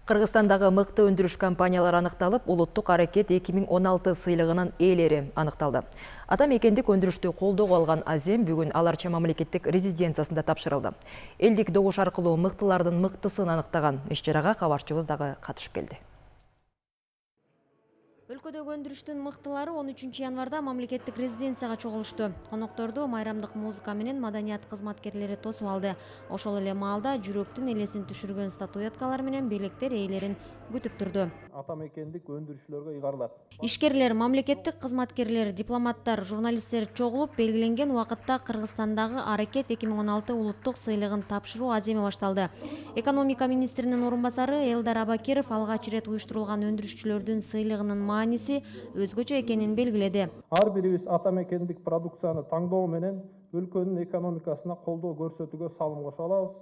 Кыргызстандагы мыкты өндүрүш компаниялары аныкталып, улуттук аракет 2016 сыйлыгынын ээлери аныкталды. Ата мекендик өндүрүштү колдоого алган азем бүгүн Аларча мамлекеттик резиденциясында тапшырылды. Элдик добуш аркылуу мыктылардын мыктысын аныктаган иш-чарага кабарчыбыз дагы катышып келди. Өлкөдөгү өндүрүштүн мыктылары 13 январда мамлекеттик резиденцияга чогулушту. Конокторду майрамдык музыка менен маданият кызматкерлери тосуп алды. Ошол эле маалда жүрөктүн элесин түшүргөн статуэткалар менен белектер ээлерин күтүп турду. Ата мекендик өндүрүшчүлөргө ыйгарылат. Ишкерлер, мамлекеттик кызматкерлер, дипломаттар, журналисттер чогулуп белгиленген убакытта Кыргызстандагы Аракет 2016 улуттук сыйлыгын тапшыруу аземи башталды. Экономика министринин орун басары Элдар Абакиров алгач ирет уюштурулган өндүрүшчүлөрдүн сыйлыгынын мааниси өзгөчө экенин белгиледи. Ар бирибиз ата мекендик продукцияны таңдоо менен өлкөнүн экономикасына колдоо көрсөтүүгө салым кошо алабыз.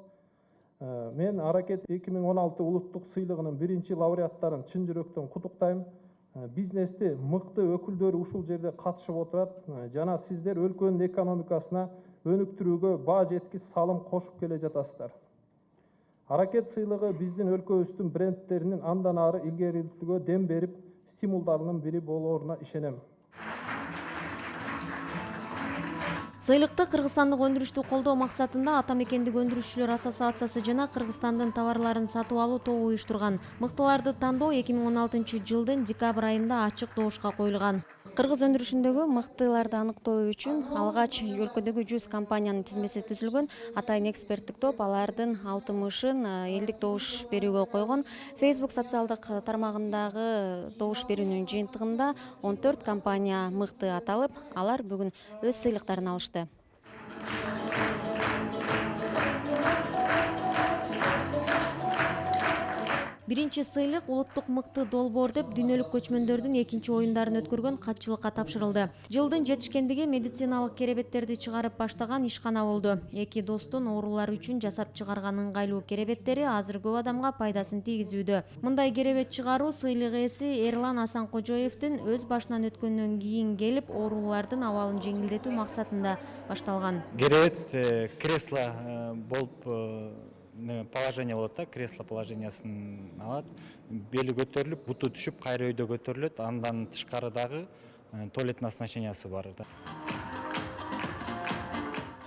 Мен Аракет 2016 улуттук сыйлыгынын биринчи лауреаттарын чын жүрөктөн куттуктайм. Бизнести мыкты өкүлдөрү ушул жерде катышып отурат жана сиздер өлкөнүн экономикасына өнүктүрүүгө баа жеткис салым кошуп келе жатасыздар. Аракет сыйлыгы биздин өлкөбүздүн брендтеринин андан ары илгерилүүгө дем берип, стимулдарынын бири болооруна ишенем. Сыйлыкты кыргызстандык өндүрүштү колдоо максатында Ата мекендик өндүрүшчүлөр ассоциациясы жана Кыргызстандын товарларын сатып алуу тобу уюштурган. Мыктыларды тандоо 2016 жылдын декабрь айында ачык добушка коюлган. Кыргыз өндүрүшүндөгү мыктыларды аныктоо үчүн алгач өлкөдөгү 100 компаниянын тизмеси түзүлгөн. Атайын эксперттик топ алардын 60-ын элдик добуш берүүгө койгон. Facebook социалдык тармагындагы добуш берүүнүн жыйынтыгында 14 компания мыкты аталып, алар бүгүн өз сыйлыктарын алышты. Биринчи сыйлык улуттук мыкты долбоор деп дүйнөлүк көчмөндөрдүн экинчи оюндарын өткөргөн катчылыкка тапшырылды. Жылдын жетишкендиги медициналык керебеттерди чыгарып баштаган ишкана болду. Эки достун оорулар үчүн жасап чыгарган ыңгайлуу керебеттери азыр көп адамга пайдасын тийгизүүдө. Мындай керебет чыгаруу сыйлык ээси Эрлан Асанкожоевдин өз башынан өткөндөн кийин келип оорулардын абалын жеңилдетүү максатында башталган. Керебет кресло болуп положение болот да, кресло положениясын алат. Бели көтөрүлүп, буту түшүп, кайра өйдө көтөрүлөт. Андан тышкарыдагы туалеттин оснащениясы бар.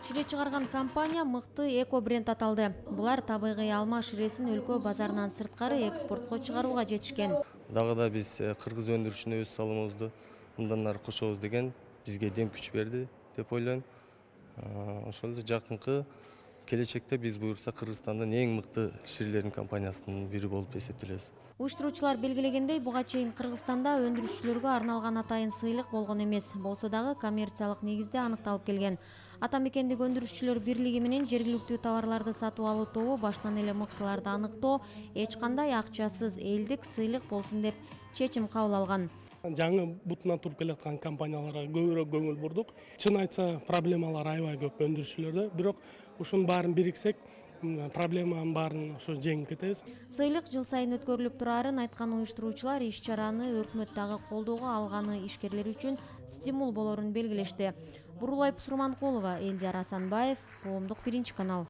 Шире чыгарган компания мыкты эко бренд аталды. Булар табигый алма ширесин өлкө базарынан сырткары экспортко чыгарууга жетишкен. Дагы да биз кыргыз өндүрүшүнө өз салымыбызды мындан ары кошобуз деген бизге дем күч берди деп ойлойм. Ошол эле жакынкы келечекте биз буюрса Кыргызстандын эң мыкты ширелердин компаниясынын бири болуп эсептелебиз. Уюштуруучулар белгилегендей, буга чейин Кыргызстанда өндүрүшчүлөргө арналган атайын сыйлык болгон эмес, болсо дагы коммерциялык негизде аныкталып келген. Ата мекендик өндүрүшчүлөр бирлиги менен жергиликтүү товарларды сатып алуу тобу баштан эле мыктыларды аныктоо, эч кандай акчасыз элдик сыйлык болсун деп чечим кабыл алган. Жаңы бутунан туруп келаткан компанияларга көбүрөөк көңүл бурдук. Чын айтса, проблемалар аябай көп өндүрүшчүлөрдө, бирок ушунун баарын бириксек, проблеманын баарын ошо жеңип кетебиз. Сыйлык жыл сайын өткөрүлүп турарын айткан уюштуруучулар иш-чараны өкмөт дагы колдоого алганы ишкерлер үчүн стимул болорун белгилешти. Бурулай Пусурманкулова, Элдияр Асанбаев, Коомдук биринчи канал.